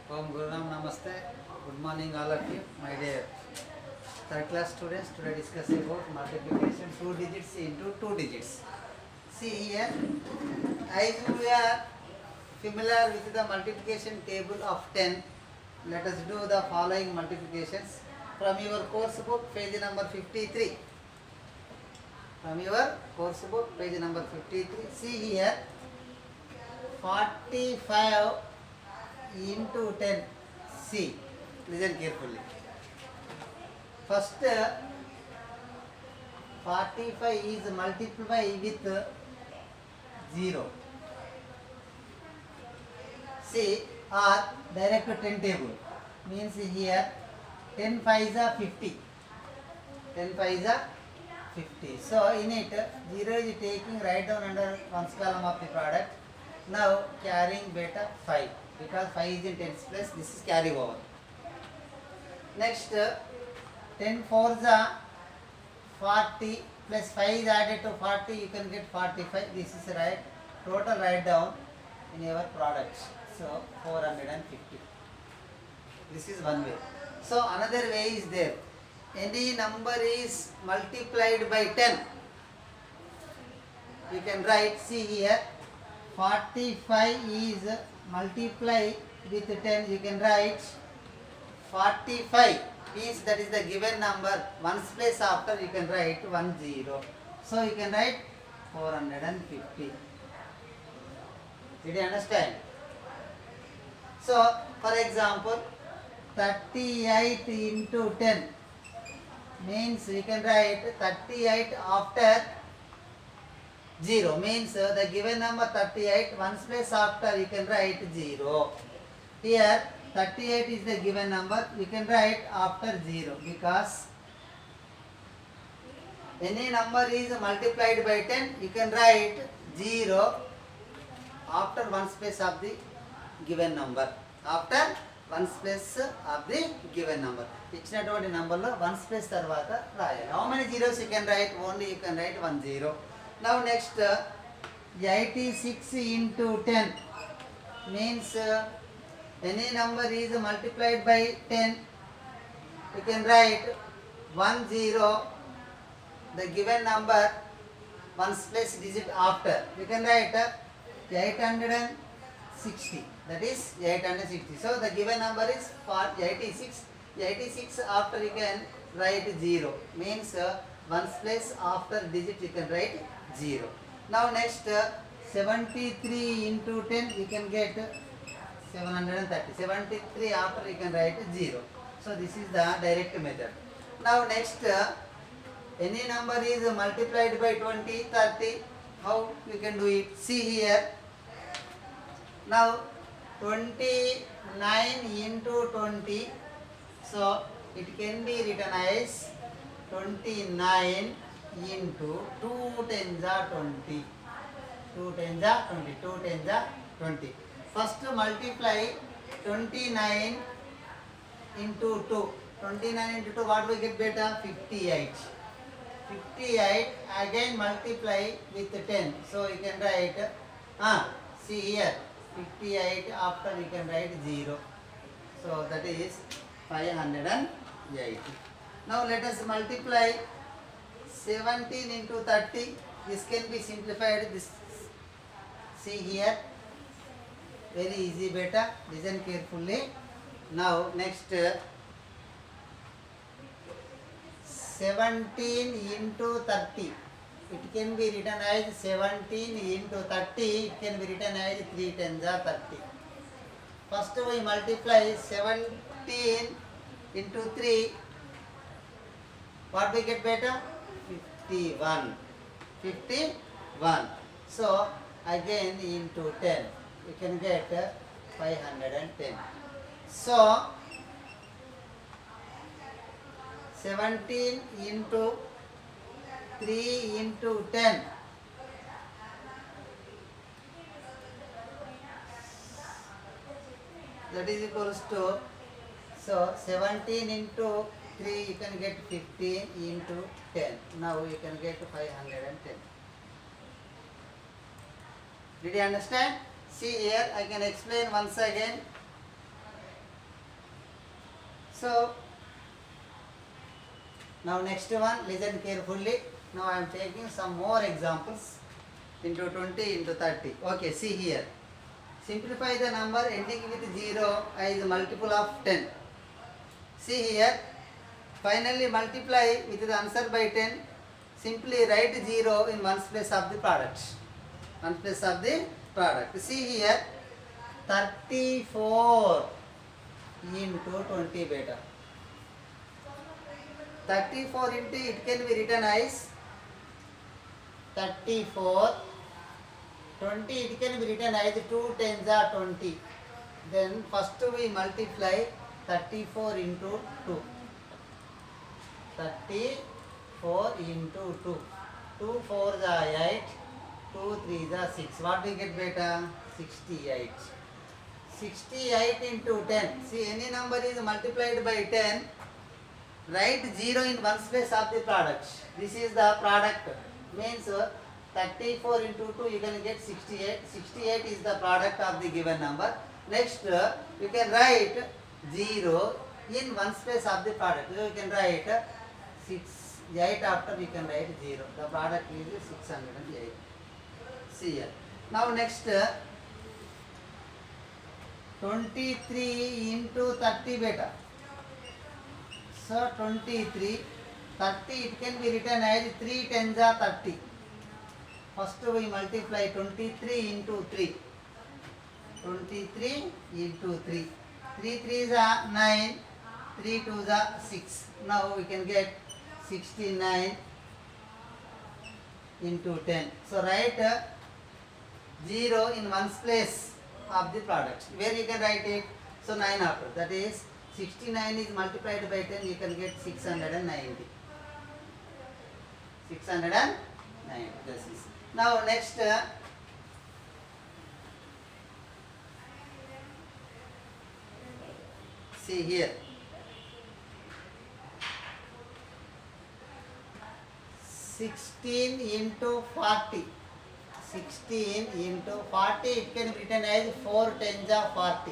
Om Gururam Namaste. Good morning all of you, my dear third class students. Today discuss about multiplication 2 digits into 2 digits. See here, as we are familiar with the multiplication table of 10, let us do the following multiplications from your course book, page number 53. From your course book, page number 53. See here, 45 into 10. See, listen carefully. First, 45 is multiplied with 0. See, or direct 10 table means here 10 5s are 50. 10 5s are 50. So in it, 0 is taking right down under ones column of the product. Now carrying beta 5 because 5 is in tens place. This is carry over. Next, 10 4s are 40 plus 5 is added to 40. You can get 45. This is right. Total write down in your products. So 450. This is one way. So another way is there. Any number is multiplied by 10. You can write, see here, 45 is multiplied with 10. You can write 45 means that is the given number. Ones place after you can write 10. So you can write 450. Did you understand? So for example, 38 into 10 means we can write 38 after 0 means the given number 38 ones place after you can write 0. Here 38 is the given number, you can write after 0 because any number is multiplied by 10, you can write 0 after one space of the given number. After one space of the given number. ఇచ్చినటువంటి నంబర్లో one space తర్వాత రాయాలి. How many zeros you can write? Only you can write 1 0. Now next, 86 into 10 means any number is multiplied by 10. You can write 1 0, the given number, one place digit after. You can write 860. That is 860. So the given number is 86. 86 after you can write 0 means one place after digit you can write 0. Now next, 73 into 10 you can get 730. 73 after you can write 0. So this is the direct method. Now next, any number is multiplied by 20, 30. How you can do it? See here. Now 29 into 20. So it can be written as 29 into 2 tens are 20. 2 tens are 20. 2 tens are 20. First multiply 29 into 2. 29 into 2, what we get beta? 58. 58 again multiply with 10. So you can write, see here, 58 after you can write 0. So that is 580. Now let us multiply 17 into 30. This can be simplified. This, see here, very easy beta. Listen carefully. Now next, 17 into 30. It can be written as 17 into 30. It can be written as 3 tens are 30. First we multiply 17 into 3. What we get beta? 51. 51. So again into 10. You can get 510. So 17 into 3 into 10. That is equals to, so 17 into 3 you can get 15 into 10. Now you can get 510. Did you understand? See here, I can explain once again. So now next one, listen carefully. Now I am taking some more examples into 20 into 30. Okay, see here. Simplify the number ending with 0 as a multiple of 10. See here. Finally multiply with the answer by 10. Simply write 0 in ones place of the product. Ones place of the product. See here. 34 into 20 beta. 34 into it can be written as 34. 20 it can be written as 2 tens are 20. Then first we multiply 34 into 2. 34 into 2. 2 4s are 8. 2 3s are 6. What we get beta? 68. 68 into 10. See, any number is multiplied by 10. Write 0 in ones place of the product. This is the product. Means 34 into 2 you can get 68. 68 is the product of the given number. Next you can write 0 in ones place of the product. So you can write 8 after you can write 0. The product is 608. See here. Now next 23 into 30 beta. So 23, 30 it can be written as 3 tens are 30. First we multiply 23 into 3. 23 into 3. 3 3s are 9. 3 2s are 6. Now we can get 69 into 10. So write 0 in ones place of the product. Where you can write it? So 9 after. That is 69 is multiplied by 10, you can get 690. 690. This is. Now next see here. 16 into 40. 16 into 40 it can be written as 4 tens are 40.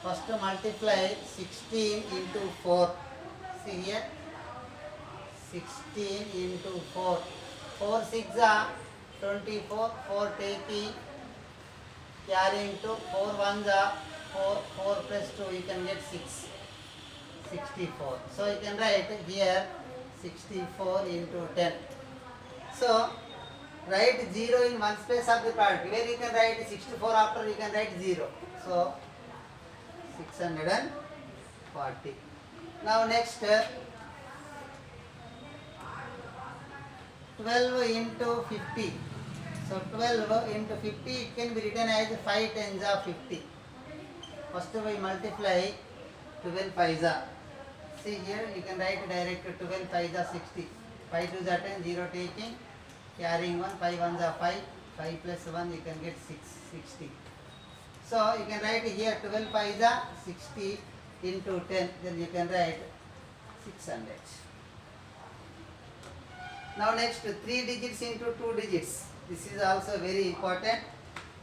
First multiply 16 into 4. See here. 16 into 4. 4 6 are 24. 4 taking carrying to 4 1s are 4. 4 plus 2 you can get 6. 64. So you can write here 64 into 10. So write 0 in ones place of the product. Where you can write 64 after you can write 0. So 640. Now next 12 into 50. So 12 into 50 it can be written as 5 tens are 50. First we multiply 12 5s are. See here you can write direct 12 5s are 60. 5 2s are 10, 0 taking, carrying 1, 5 1s are 5, 5 plus 1 you can get 6, 60. So you can write here 12 5s are 60 into 10, then you can write 600. Now next 3 digits into 2 digits. This is also very important.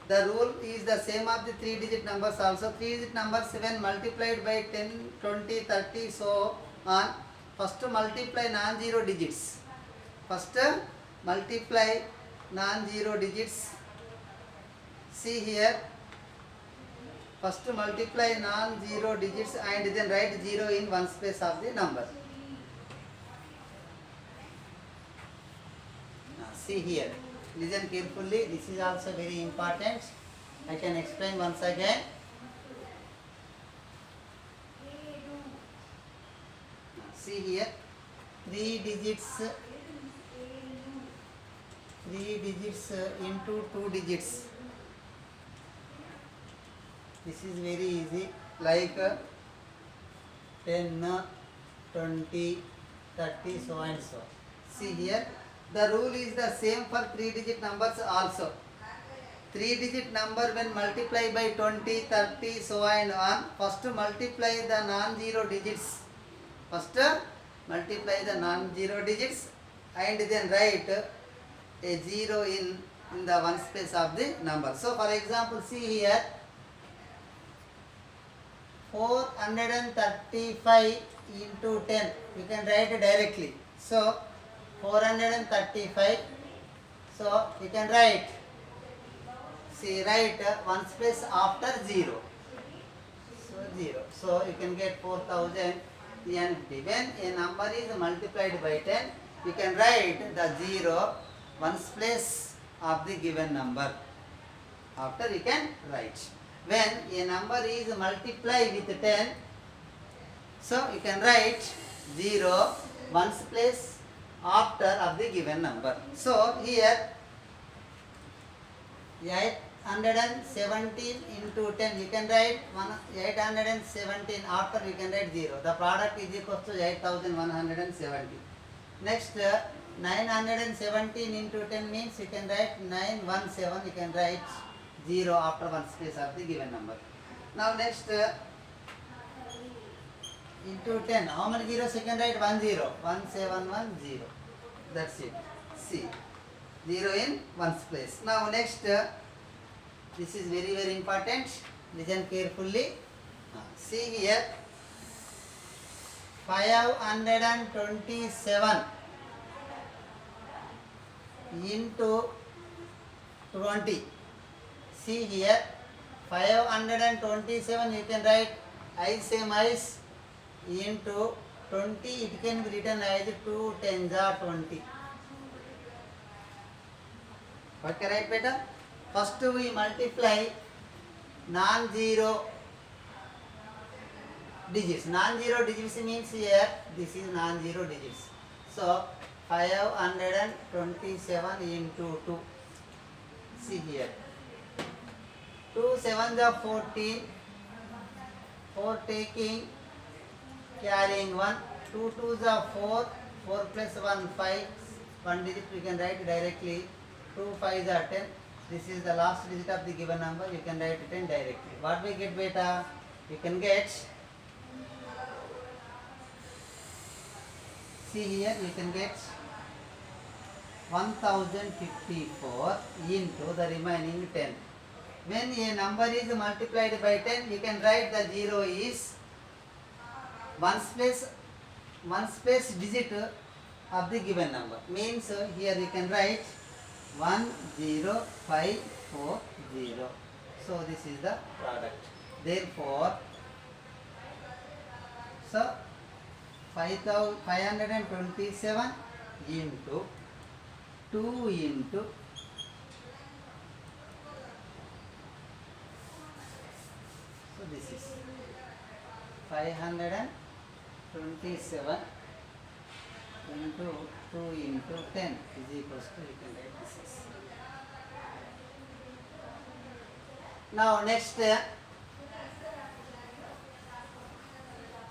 The rule is the same of the 3 digit numbers also. 3 digit numbers when multiplied by 10, 20, 30 so on. First multiply non-zero digits. First multiply non-zero digits. See here. First multiply non-zero digits and then write 0 in ones place of the number. Now see here. Listen carefully. This is also very important. I can explain once again. Now see here. 3 digits into 2 digits. This is very easy, like 10, 20, 30, so and so. See here, the rule is the same for 3 digit numbers also. 3 digit number when multiply by 20, 30, so and on, first multiply the non-zero digits. First multiply the non-zero digits and then write a 0 in the ones place of the number. So for example, see here, 435 into 10. You can write it directly. So 435. So you can write. See, write ones place after 0. So 0. So you can get 4000. And when a number is multiplied by 10, you can write the 0 ones place of the given number. After you can write. When a number is multiplied with 10, so you can write 0 ones place after of the given number. So here 817 into 10, you can write 817 after you can write 0. The product is equal to 8170. Next 917 into 10 means you can write 917, you can write 0 after one space of the given number. Now next into 10, how many zeros you can write? 10, 1710. That's it. See, 0 in one's place. Now next, this is very very important. Listen carefully. See here, 527 into 20. See here, 527 you can write I same as into 20, it can be written as 2 10s are 20. What can I write better? First we multiply non-zero digits. Non-zero digits means here this is non-zero digits. So 527 into 2. See here. 2 7s are 14. 4 taking, carrying 1. 2 2s are 4. 4 plus 1 5. 1 digit we can write directly. 2 5s are 10. This is the last digit of the given number. You can write 10 directly. What we get beta? You can get. See here, you can get 1054 into the remaining 10. When a number is multiplied by 10, you can write the 0 is ones place digit of the given number. Means here you can write 10540. So this is the product. Therefore, so 527 into 2 into this is 527 into 2 into 10 is equals to, you can write this is. Now next,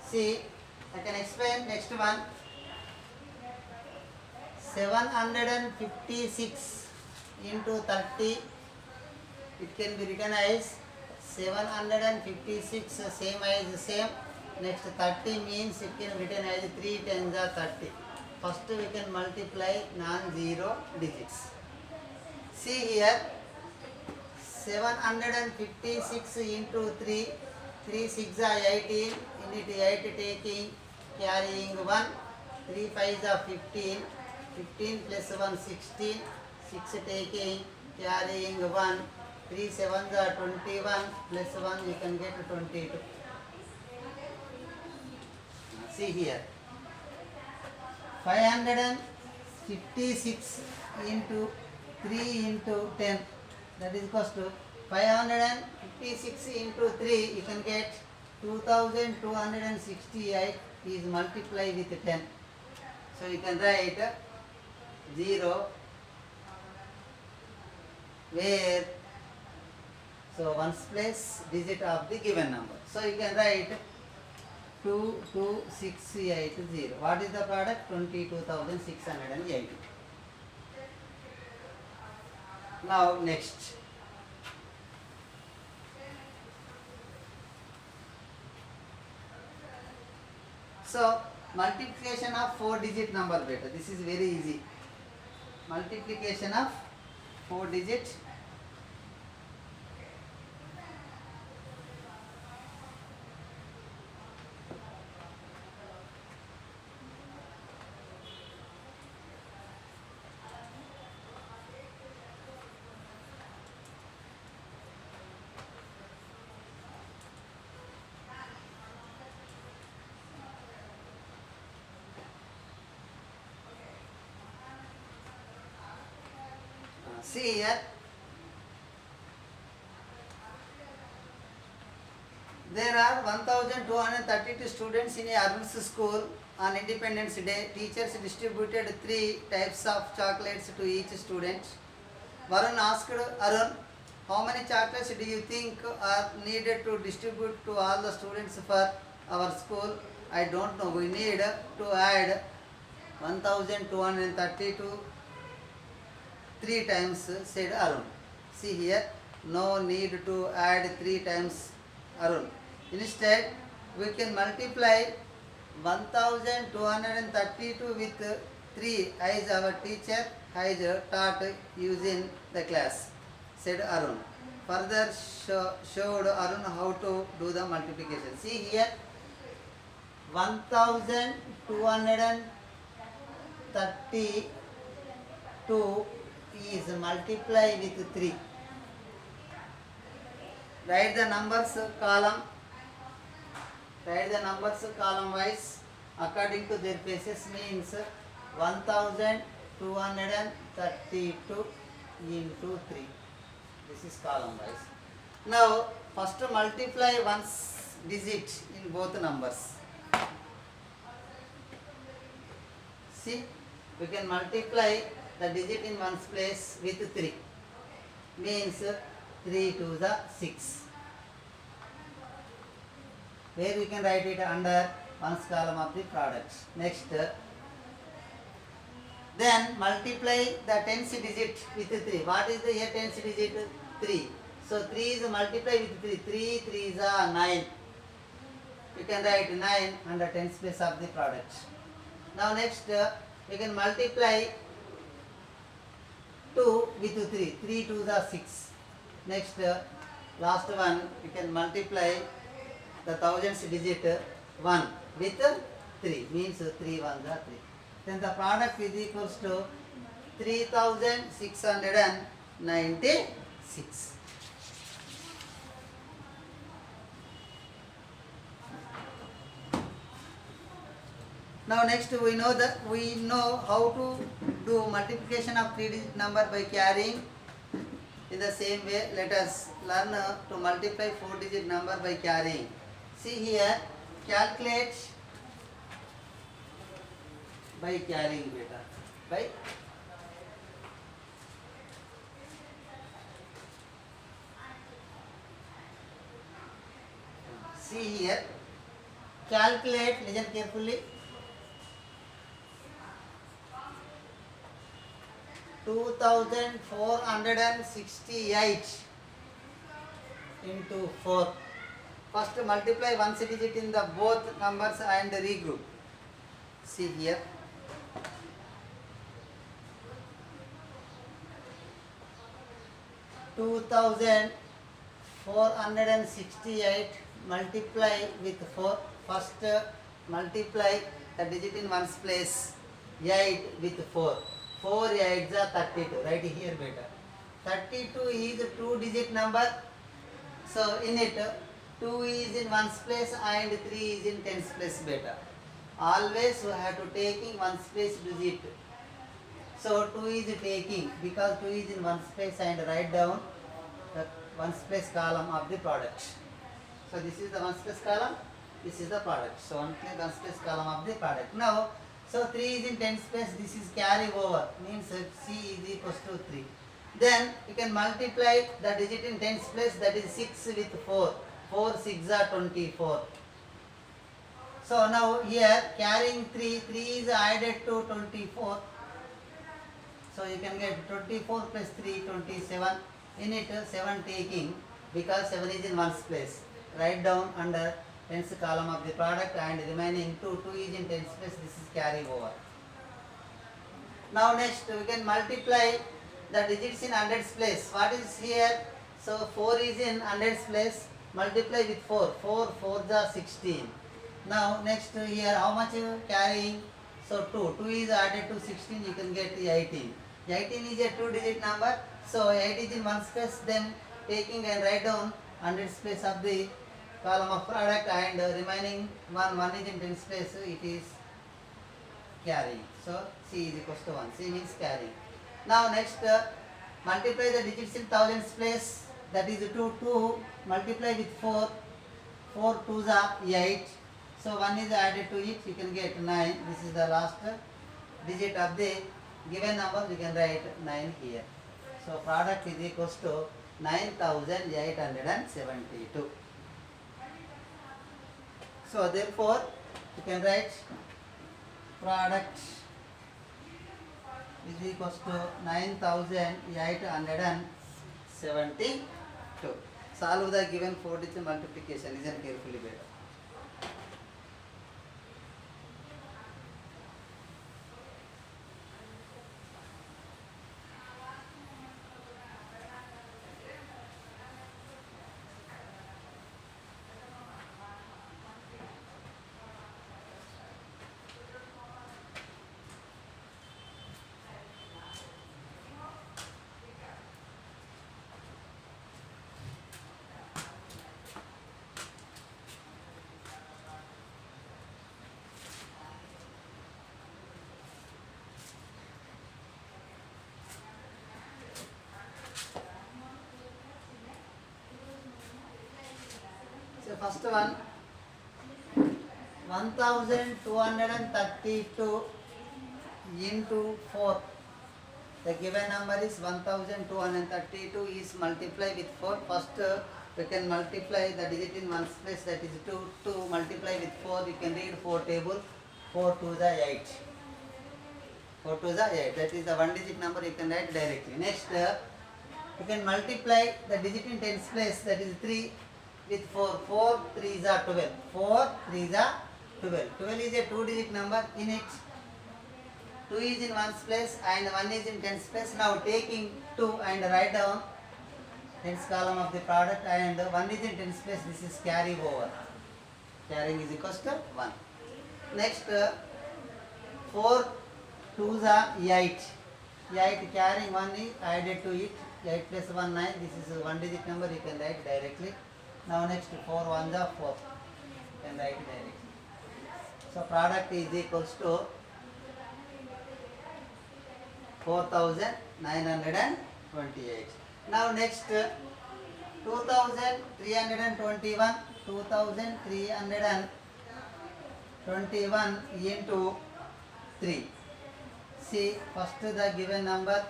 see, I can explain next one. 756 into 30, it can be written as 756 same as same. Next 30 means it can be written as 3 10s are 30. First we can multiply non-zero digits. See here, 756 into 3, 3 6 are 18, in it 8 taking, carrying 1, 3 5s are 15, 15 plus 1 16, 6 taking, carrying 1, 3 7s are 21, plus 1 you can get 22. See here, 556 into 3 into 10, that is equals to 556 into 3, you can get 2268 is multiplied with 10. So you can write 0 where, so ones place digit of the given number. So you can write 22680. What is the product? 22,680. Now next. So multiplication of 4-digit number beta. This is very easy. Multiplication of 4-digit See here, there are 1232 students in a Arun's school. On Independence Day, teachers distributed 3 types of chocolates to each student. Varun asked Arun, how many chocolates do you think are needed to distribute to all the students for our school? I don't know. We need to add 1232 3 times, said Arun. See here, no need to add 3 times Arun. Instead, we can multiply 1232 with 3 as our teacher has taught using the class, said Arun. Further showed Arun how to do the multiplication. See here, 1232 is multiply with 3. Write the numbers column. Write the numbers column wise according to their places, means 1232 into 3. This is column wise. Now first multiply one's digit in both numbers. See, we can multiply the digit in one's place with 3, means 3 to the 6. Where we can write it under one's column of the products. Next, then multiply the tens digit with 3. What is the here tens digit? 3. So 3 is multiply with 3. 3 3s are 9. You can write 9 under tens place of the product. Now next, we can multiply 2 with 3. 3 2s are 6. Next, last one, we can multiply the thousands digit 1 with 3, means 3 1s are 3. Then the product is equals to 3696. Now next we know how to do multiplication of 3-digit number by carrying. In the same way, let us learn to multiply 4-digit number by carrying. See here, calculate by carrying beta. By see here, calculate, listen carefully. 2468 into 4. First multiply one digit in the both numbers and regroup. See here. (2468) multiply with 4. First multiply the digit in one's place 8 with 4. 4 8s are 32. Write here beta. 32 is a 2-digit number. So in it 2 is in one's place and 3 is in tens place beta. Always you have to taking one's place digit. So 2 is taking, because 2 is in one's place, and write down the one's place column of the product. So this is the one's place column, this is the product. So one's place column of the product. Now, so 3 is in tens place, this is carry over, means C is equals to 3. Then you can multiply the digit in tens place, that is 6 with 4. 4 6 are 24. So now here carrying 3 is added to 24. So you can get 24 plus 3 27. In it 7 taking, because 7 is in one's place. Write down under tens column of the product, and remaining 2 is in tens place, this is carry over. Now next we can multiply the digits in hundreds place. What is here? So 4 is in hundreds place, multiply with 4. 4 4s are 16. Now next here how much carrying? So 2 is added to 16, you can get 18. 18 is a 2-digit number, so 8 is in one's place, then taking and write down hundreds place of the column of product, and remaining 1 is in tens place, it is carrying. So C is equals to 1. C means carrying. Now next multiply the digits in thousands place, that is 2 multiply with 4, 4 2s are 8, so 1 is added to it, you can get 9. This is the last digit of the given number, you can write 9 here. So product is equals to 9872. So therefore you can write product is equals to 9872. Solve the given 4-digit multiplication. Listen carefully better. So first one, 1232 into 4. The given number is 1232 is multiplied with 4. First we can multiply the digit in ones place, that is 2. 2 multiply with 4, you can read 4 table. 4 to the 8. 4 to the 8. That is the one digit number, you can write directly. Next you can multiply the digit in tens place, that is 3 with 4. 4 3s are 12. 4 3s are 12. 12 is a 2-digit number. In it 2 is in ones place and 1 is in tens place. Now taking 2 and write down tens column of the product, and 1 is in tens place, this is carry over. Carrying is equals to 1. Next 4 2s are 8. 8 carrying 1 is added to it. 8 plus 1 9. This is a 1-digit number, you can write directly. Now next 4 1s are 4. You can write directly. So product is equals to 4928. Now next 2321. 2321 into 3. See, first the given number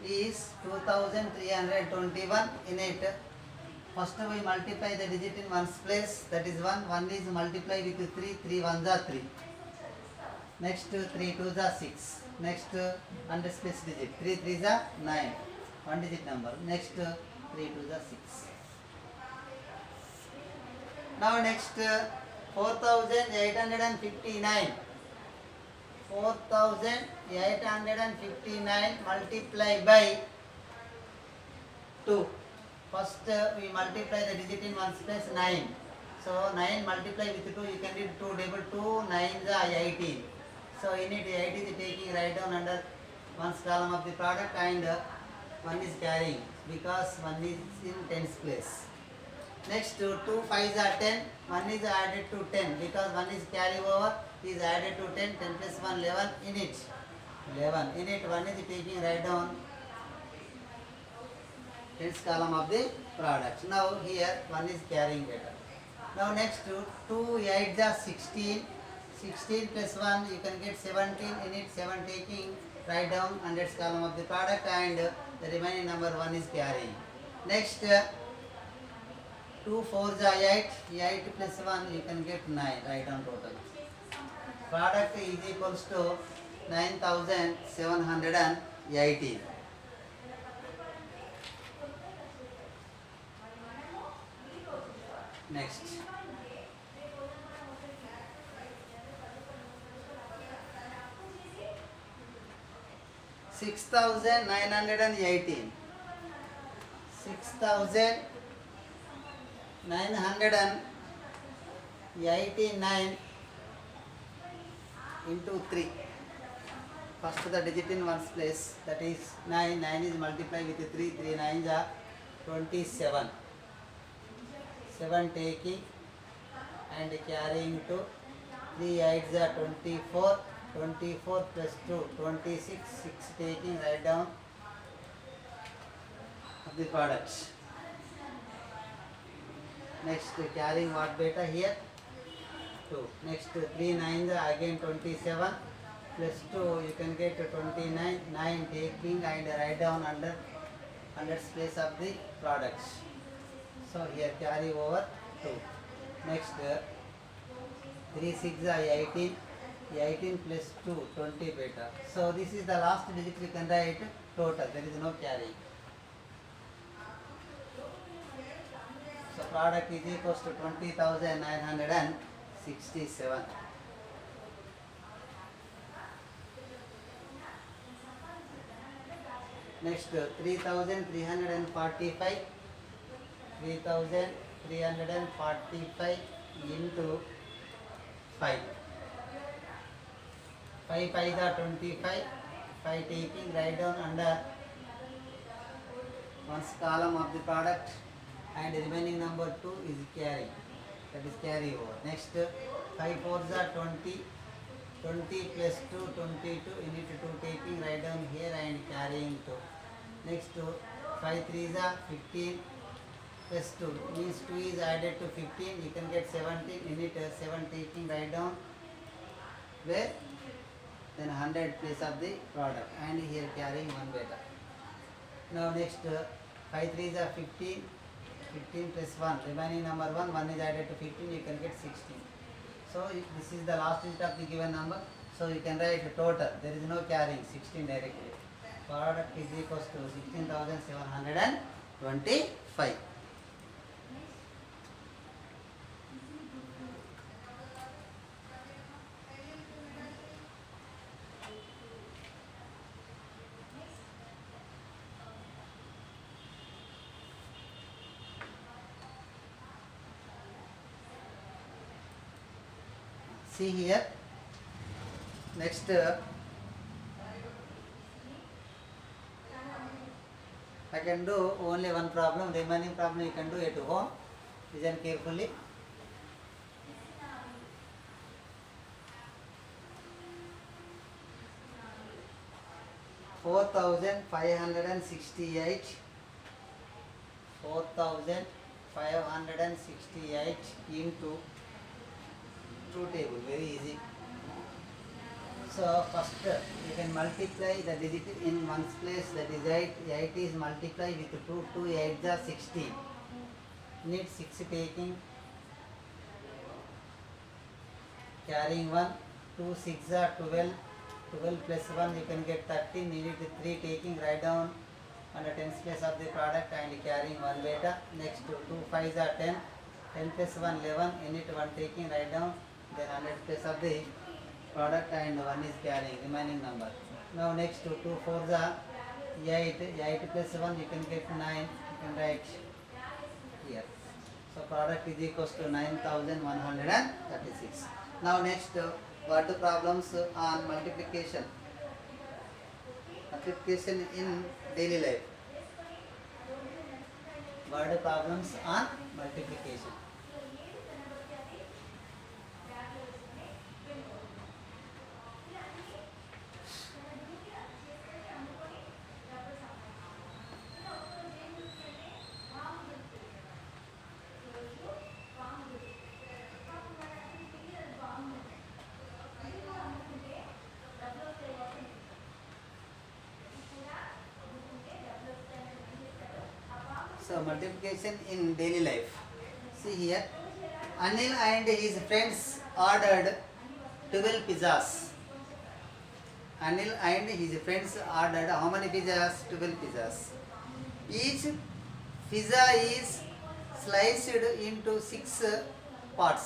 is 2321. In it, first we multiply the digit in ones place, that is 1. 1 is multiplied with 3. 3 1s are 3. Next 3 2s are 6. Next hundreds place digit. 3 3s are 9. 1-digit number. Next 3 2s are 6. Now next 4859. 4859 multiply by 2. First we multiply the digit in ones place, 9. So 9 multiply with 2, you can read 2 double 2 9s are 18. So in it 8 is taking right down under ones column of the product, and 1 is carrying because 1 is in tens place. Next 2 5s are 10. 1 is added to 10 because 1 is carry over, is added to 10. 10 plus 1 11. In it 11. In it 1 is taking right down tens column of the product. Now here 1 is carrying better. Now next 2 8s are 16. 16 plus 1, you can get 17. In it 7 taking write down hundreds column of the product, and the remaining number 1 is carrying. Next 2 4s are 8. 8 plus 1, you can get 9. Write down total. Product is equals to 9718. Next 6918. 6989 into 3. First the digit in ones place, that is 9. 9 is multiplied with 3. 3 9s are 27. 7 taking and carrying to 3 8s are 24. 24 plus 2 26. 6 taking write down the product. Next carrying what beta here? 2. Next 3 9 again 27 plus 2 you can get 29, 9 taking and write down under hundreds place of the products. So here carry over 2. Next 3 6 18, 18 plus 2 20 beta. So this is the last digit we can write total, there is no carry. So product is equals to 20,967. Next 3,345, 3,345 into 5. 5 5 are 25, 5 taking write down under one column of the product and remaining number 2 is carry, that is carry over. Next 5 4s are 20, 20 plus 2 22, you need to 2 taking write down here and carrying 2. Next 5 3s are 15 plus 2 means 2 is added to 15, you can get 17, you need 7 taking write down where then 100 place of the product and here carrying 1 beta. Now next 5 3s are 15, 15 plus 1 remaining number 1, 1 is added to 15, you can get 16. So this is the last digit of the given number, so you can write total, there is no carrying, 16 directly. Product is equals to 16,725. See here, next I can do only one problem, remaining problem you can do at home. Listen carefully. $4,568 into 2 table, very easy. So first you can multiply the digit in ones place, that is 8. 8 is multiply with 2, 2 8s are 16. Need 6 taking, carrying 1, 2 6 are 12, 12 plus 1 you can get 13, you need 3 taking write down under tens place of the product and carrying 1 beta. Next 2 5s are 10, 10 plus 1 11, you need 1 taking write down then 100 place of the product and 1 is carrying remaining number. Now next 2 4s are 8, 8 plus 1 you can get 9, you can write here. So product is equals to 9,136. Now next what the problems on multiplication. Multiplication in daily life. Word problems on multiplication. So multiplication in daily life. See here, Anil and his friends ordered 12 pizzas. Anil and his friends ordered how many pizzas? 12 pizzas. Each pizza is sliced into 6 parts.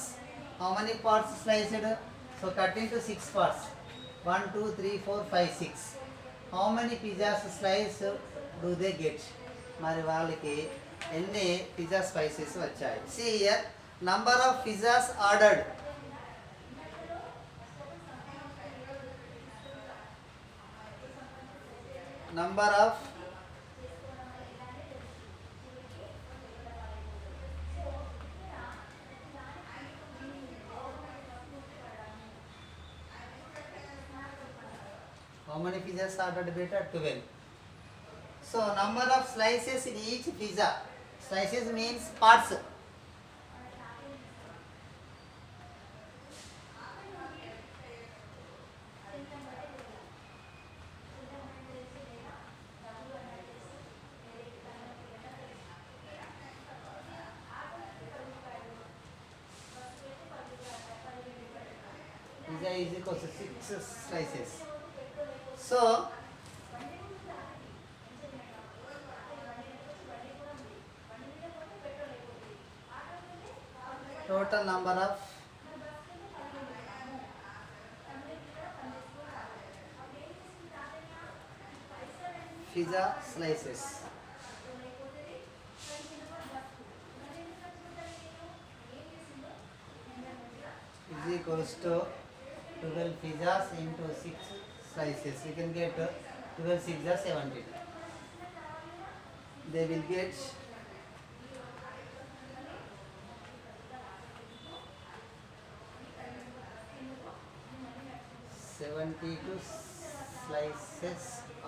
How many parts sliced? So cut into 6 parts. 1, 2, 3, 4, 5, 6. How many pizzas slice do they get? మరి వాళ్ళకి ఎన్ని pizza spices వచ్చాయి? See here, number of pizzas ordered. Number of how many pizzas ordered beta? 12. So number of slices in each pizza. Slices means parts. Pizza is equal to 6 slices. So total number of pizza slices is equals to 12 pizzas into 6 slices. You can get 12 6 are 17. They will get 72 slices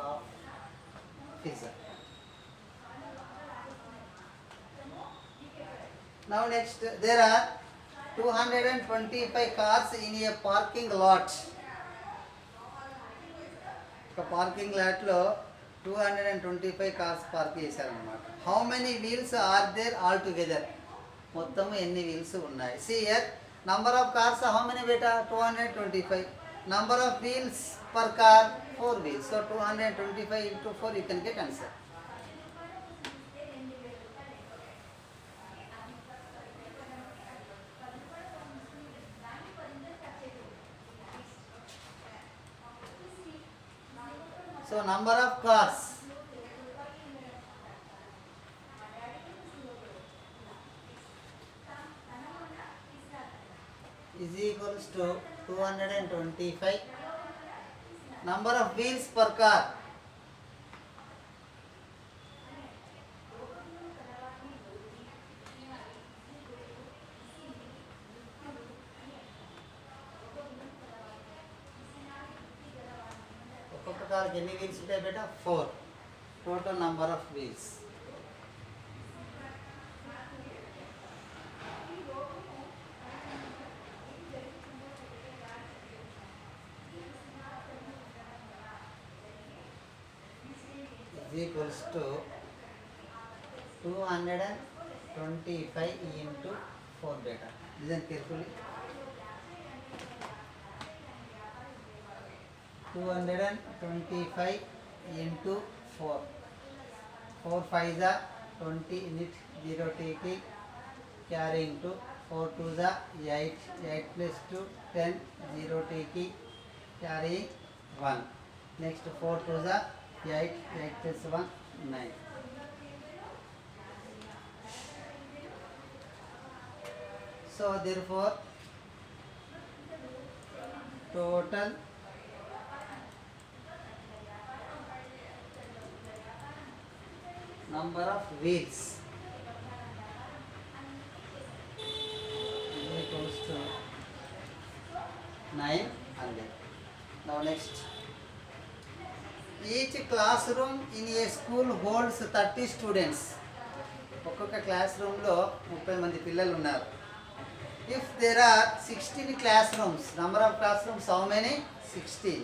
of pizza. Now next, there are 225 cars in a parking lot. ఒక parking లాట్లో 225 cars park చేశారన్నమాట. How many wheels are there all together? మొత్తం ఎన్ని wheels ఉన్నాయి? See here, number of cars how many బేటా? 225. Number of wheels per car 4 wheels. So 225 into 4 you can get answer. So number of cars is equals to 225. Number of wheels per car ఒక్కొక్క కార్కి ఎన్ని wheels ఉంటాయి బేటా? 4. Total number of wheels is equals to 225 into 4 beta. Listen carefully. 225 into 4. 4 5s are 20 in it, 0 take it, carry into 4 2s are 8, 8 plus 2 10, 0 take it, carry 1. Next 4 2s are 8, 8 plus 1 9. So therefore total number of wheels is equals to 900. Now next, each classroom in a school holds 30 students. ఒక్కొక్క class రూమ్లో 30 మంది పిల్లలు ఉన్నారు. If there are 16 classrooms, number of classrooms how many? 16.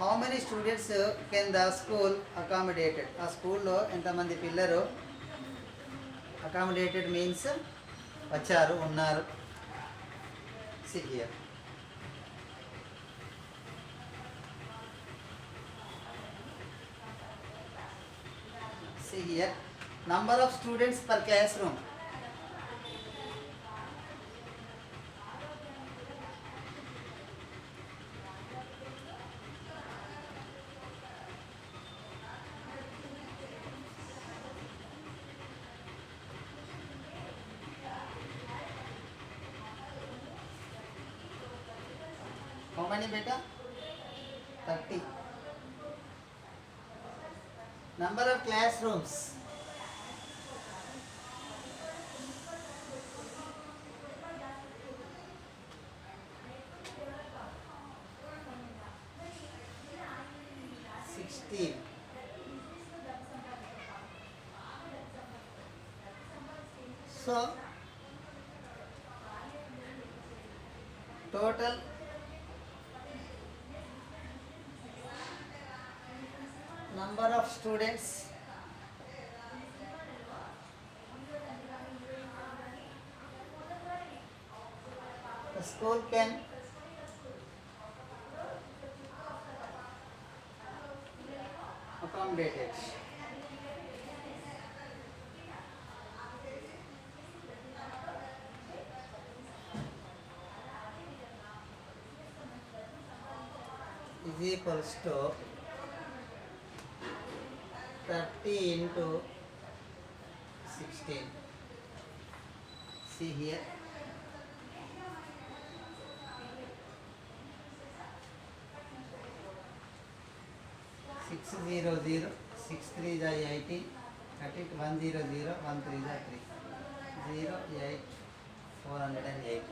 How many students can the school accommodated? ఆ స్కూల్లో ఎంతమంది పిల్లలు accommodated means వచ్చారు, ఉన్నారు. See here. See here, number of students per classroom. How many beta? 30. Number of classrooms. So total number of students the school can accommodate it. Is equals to 30 into 16. See here. Six 3 is 18. Cut it 1 0 0 1 3 is 3. 0 8 408.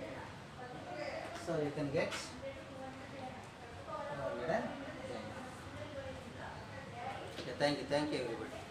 So you can get 408. Okay, thank you everybody.